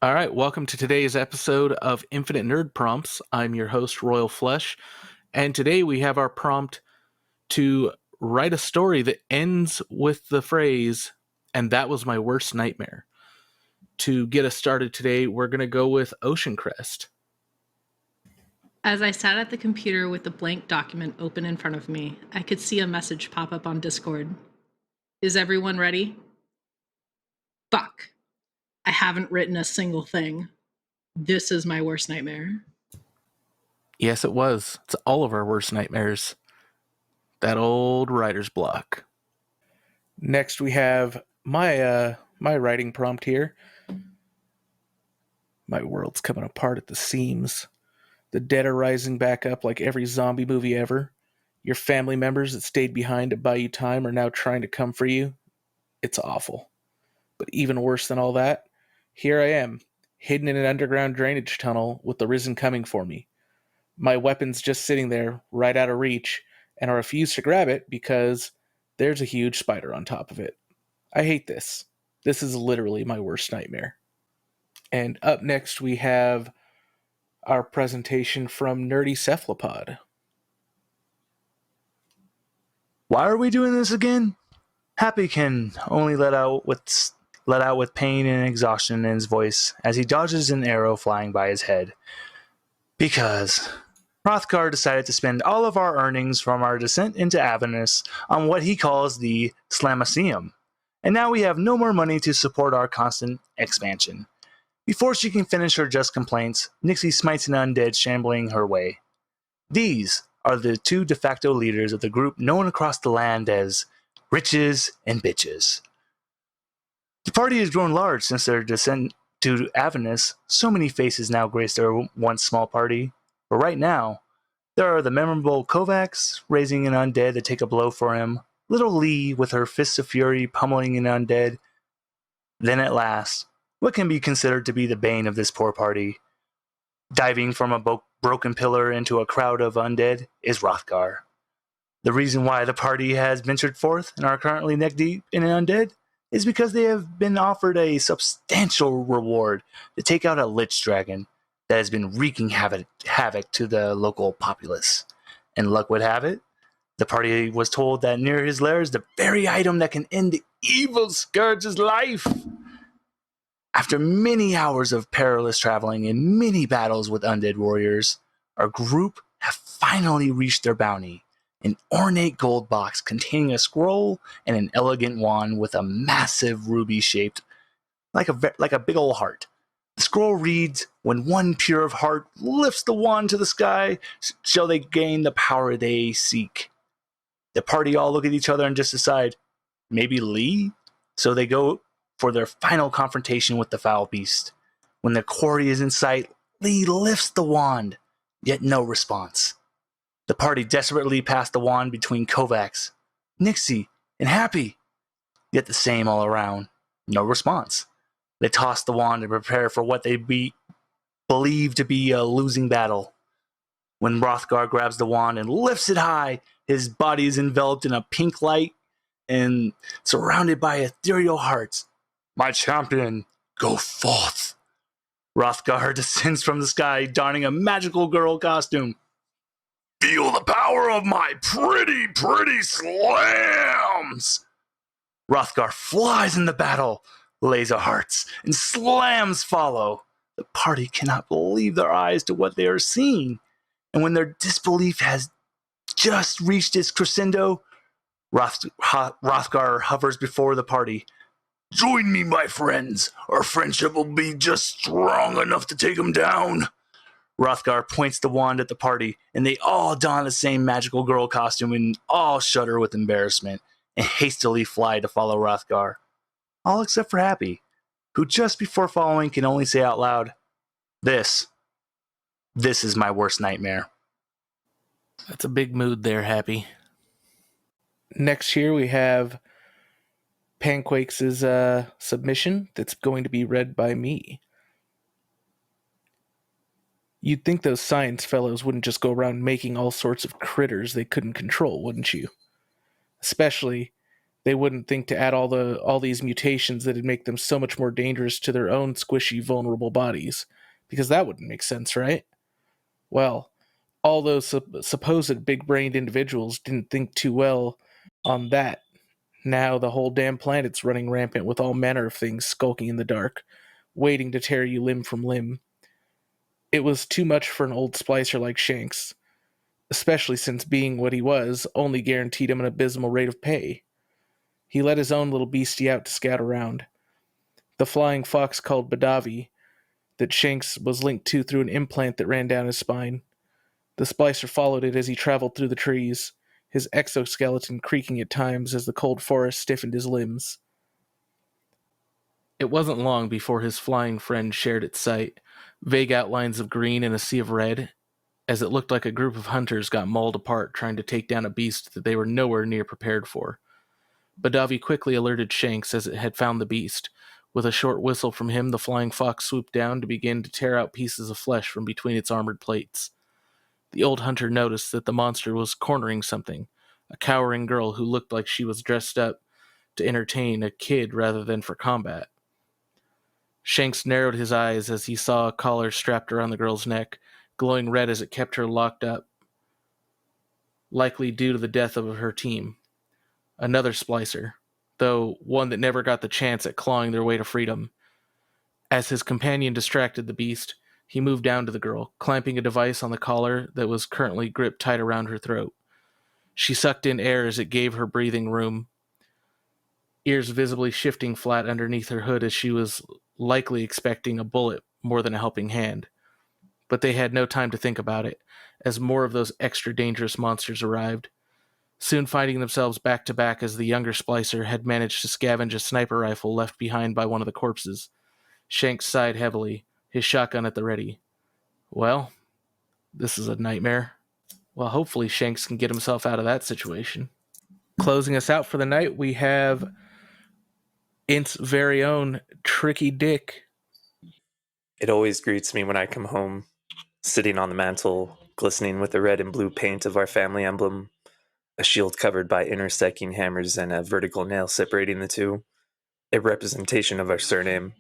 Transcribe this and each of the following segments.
All right, welcome to today's episode of Infinite Nerd Prompts. I'm your host, Royal Flesh, and today we have our prompt to write a story that ends with the phrase, "and that was my worst nightmare." To get us started today, we're going to go with Ocean Crest. As I sat at the computer with the blank document open in front of me, I could see a message pop up on Discord. Is everyone ready? Fuck. I haven't written a single thing. This is my worst nightmare. Yes, it was. It's all of our worst nightmares. That old writer's block. Next, we have my writing prompt here. My world's coming apart at the seams. The dead are rising back up like every zombie movie ever. Your family members that stayed behind to buy you time are now trying to come for you. It's awful. But even worse than all that, here I am, hidden in an underground drainage tunnel with the Risen coming for me. My weapon's just sitting there, right out of reach, and I refuse to grab it because there's a huge spider on top of it. I hate this. This is literally my worst nightmare. And up next we have our presentation from Nerdy Cephalopod. Why are we doing this again? Happy can only let out with pain and exhaustion in his voice as he dodges an arrow flying by his head. Because Hrothgar decided to spend all of our earnings from our descent into Avernus on what he calls the Slamaceum, and now we have no more money to support our constant expansion. Before she can finish her just complaints, Nixie smites an undead shambling her way. These are the two de facto leaders of the group known across the land as Riches and Bitches. The party has grown large since their descent to Avernus. So many faces now grace their once small party. But right now, there are the memorable Kovacs raising an undead to take a blow for him, little Lee with her fists of fury pummeling an undead. Then at last, what can be considered to be the bane of this poor party, diving from a broken pillar into a crowd of undead, is Hrothgar. The reason why the party has ventured forth and are currently neck deep in an undead is because they have been offered a substantial reward to take out a lich dragon that has been wreaking havoc to the local populace. And luck would have it, the party was told that near his lair is the very item that can end the evil scourge's life. After many hours of perilous traveling and many battles with undead warriors, our group have finally reached their bounty, an ornate gold box containing a scroll and an elegant wand with a massive ruby shaped like a big old heart. The scroll reads, "When one pure of heart lifts the wand to the sky, shall they gain the power they seek." The party all look at each other and just decide, maybe Lee? So they go for their final confrontation with the foul beast. When the quarry is in sight, Lee lifts the wand, yet no response. The party desperately pass the wand between Kovacs, Nixie, and Happy, yet the same all around. No response. They toss the wand and prepare for what they believe to be a losing battle. When Hrothgar grabs the wand and lifts it high, his body is enveloped in a pink light and surrounded by ethereal hearts. "My champion, go forth." Hrothgar descends from the sky, donning a magical girl costume. "Feel the power of my pretty, pretty slams!" Hrothgar flies in the battle. Laser hearts and slams follow. The party cannot believe their eyes to what they are seeing. And when their disbelief has just reached its crescendo, Hrothgar hovers before the party. "Join me, my friends. Our friendship will be just strong enough to take them down." Hrothgar points the wand at the party, and they all don the same magical girl costume and all shudder with embarrassment and hastily fly to follow Hrothgar. All except for Happy, who just before following can only say out loud, This is my worst nightmare." That's a big mood there, Happy. Next here we have Panquakes' submission that's going to be read by me. You'd think those science fellows wouldn't just go around making all sorts of critters they couldn't control, wouldn't you? Especially They wouldn't think to add all these mutations that'd make them so much more dangerous to their own squishy, vulnerable bodies, because that wouldn't make sense, right? Well, all those supposed big-brained individuals didn't think too well on that. Now the whole damn planet's running rampant with all manner of things skulking in the dark, waiting to tear you limb from limb. It was too much for an old splicer like Shanks, especially since being what he was only guaranteed him an abysmal rate of pay. He let his own little beastie out to scout around. The flying fox called Badavi, that Shanks was linked to through an implant that ran down his spine. The splicer followed it as he traveled through the trees, his exoskeleton creaking at times as the cold forest stiffened his limbs. It wasn't long before his flying friend shared its sight, vague outlines of green and a sea of red, as it looked like a group of hunters got mauled apart trying to take down a beast that they were nowhere near prepared for. Badavi quickly alerted Shanks as it had found the beast. With a short whistle from him, the flying fox swooped down to begin to tear out pieces of flesh from between its armored plates. The old hunter noticed that the monster was cornering something, a cowering girl who looked like she was dressed up to entertain a kid rather than for combat. Shanks narrowed his eyes as he saw a collar strapped around the girl's neck, glowing red as it kept her locked up, likely due to the death of her team. Another splicer, though one that never got the chance at clawing their way to freedom. As his companion distracted the beast, he moved down to the girl, clamping a device on the collar that was currently gripped tight around her throat. She sucked in air as it gave her breathing room, ears visibly shifting flat underneath her hood as she was likely expecting a bullet more than a helping hand. But they had no time to think about it, as more of those extra dangerous monsters arrived, soon finding themselves back to back as the younger splicer had managed to scavenge a sniper rifle left behind by one of the corpses. Shanks sighed heavily, his shotgun at the ready. Well, this is a nightmare. Well, hopefully Shanks can get himself out of that situation. Closing us out for the night, we have Int's very own Tricky Dick. It always greets me when I come home, sitting on the mantle, glistening with the red and blue paint of our family emblem, a shield covered by intersecting hammers and a vertical nail separating the two, a representation of our surname,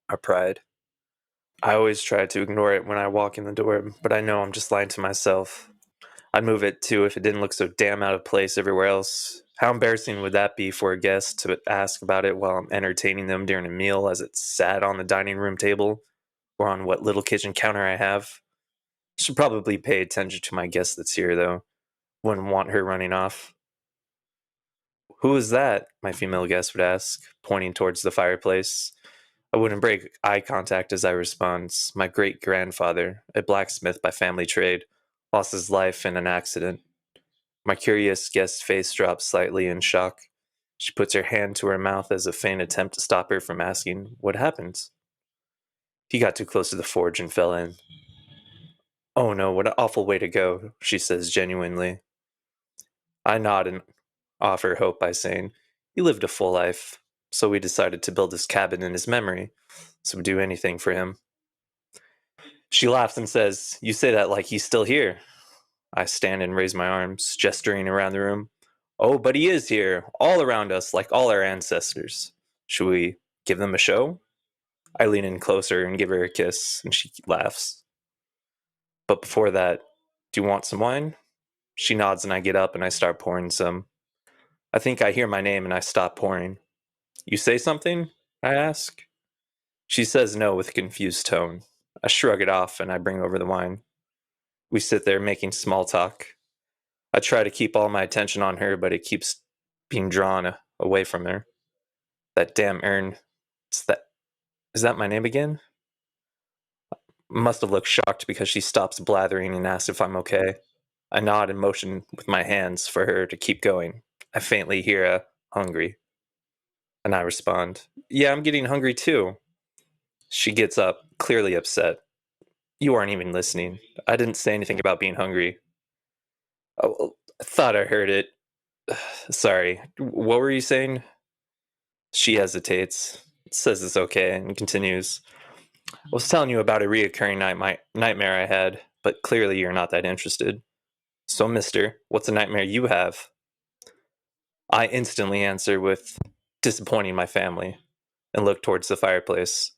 our pride. I always try to ignore it when I walk in the door, but I know I'm just lying to myself. I'd move it too if it didn't look so damn out of place everywhere else. How embarrassing would that be for a guest to ask about it while I'm entertaining them during a meal as it's sat on the dining room table or on what little kitchen counter I have? Should probably pay attention to my guest that's here, though. Wouldn't want her running off. Who is that? My female guest would ask, pointing towards the fireplace. I wouldn't break eye contact as I respond. My great-grandfather, a blacksmith by family trade, lost his life in an accident. My curious guest's face drops slightly in shock. She puts her hand to her mouth as a faint attempt to stop her from asking, "What happened?" He got too close to the forge and fell in. "Oh no, what an awful way to go," she says genuinely. I nod and offer hope by saying, "He lived a full life, so we decided to build this cabin in his memory, so we'd do anything for him." She laughs and says, "You say that like he's still here." I stand and raise my arms, gesturing around the room. "Oh, but he is here, all around us, like all our ancestors. Should we give them a show?" I lean in closer and give her a kiss, and she laughs. "But before that, do you want some wine?" She nods and I get up and I start pouring some. I think I hear my name and I stop pouring. "You say something?" I ask. She says no with a confused tone. I shrug it off and I bring over the wine. We sit there making small talk. I try to keep all my attention on her, but it keeps being drawn away from her. That damn urn. Is that my name again? Must have looked shocked because she stops blathering and asks if I'm okay. I nod and motion with my hands for her to keep going. I faintly hear a "hungry." And I respond, "Yeah, I'm getting hungry too." She gets up, clearly upset. "You aren't even listening. I didn't say anything about being hungry." "Oh, I thought I heard it. Sorry. What were you saying?" She hesitates, says it's okay, and continues. "I was telling you about a reoccurring nightmare I had, but clearly you're not that interested. So, mister, what's a nightmare you have?" I instantly answer with disappointing my family and look towards the fireplace.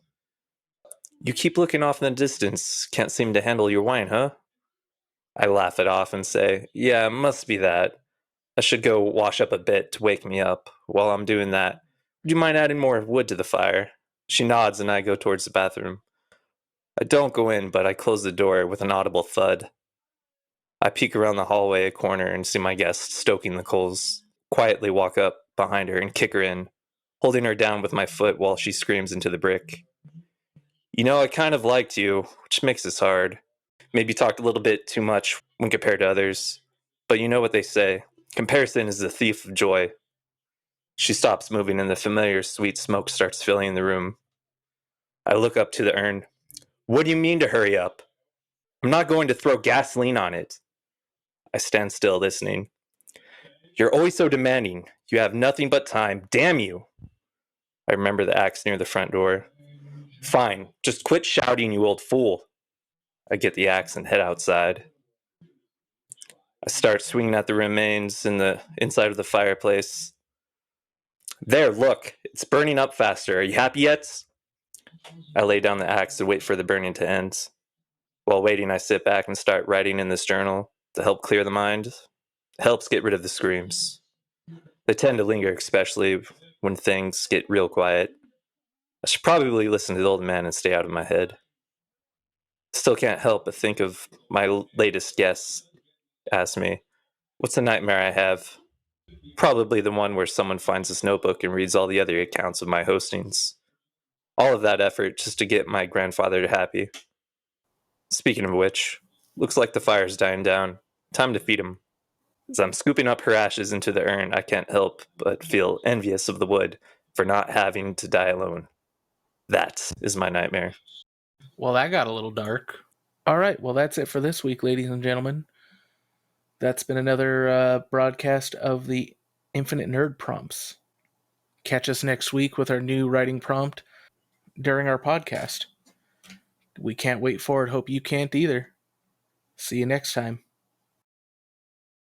You keep looking off in the distance. Can't seem to handle your wine, huh? I laugh it off and say, yeah, it must be that. I should go wash up a bit to wake me up. While I'm doing that, would you mind adding more wood to the fire? She nods and I go towards the bathroom. I don't go in, but I close the door with an audible thud. I peek around the hallway a corner and see my guest stoking the coals. Quietly walk up behind her and kick her in, holding her down with my foot while she screams into the brick. You know, I kind of liked you, which makes this hard. Maybe talked a little bit too much when compared to others. But you know what they say, comparison is the thief of joy. She stops moving and the familiar sweet smoke starts filling the room. I look up to the urn. What do you mean to hurry up? I'm not going to throw gasoline on it. I stand still listening. You're always so demanding. You have nothing but time. Damn you. I remember the axe near the front door. Fine, just quit shouting, you old fool. I get the axe and head outside. I start swinging at the remains in the inside of the fireplace. There, look, it's burning up faster. Are you happy yet? I lay down the axe to wait for the burning to end. While waiting, I sit back and start writing in this journal to help clear the mind. It helps get rid of the screams. They tend to linger, especially when things get real quiet. I should probably listen to the old man and stay out of my head. Still can't help but think of my latest guest asked me, what's a nightmare I have? Probably the one where someone finds this notebook and reads all the other accounts of my hostings. All of that effort just to get my grandfather happy. Speaking of which, looks like the fire's dying down. Time to feed him. As I'm scooping up her ashes into the urn, I can't help but feel envious of the wood for not having to die alone. That is my nightmare. Well, that got a little dark. All right, well, that's it for this week, ladies and gentlemen. That's been another broadcast of the Infinite Nerd Prompts. Catch us next week with our new writing prompt during our podcast. We can't wait for it. Hope you can't either. See you next time.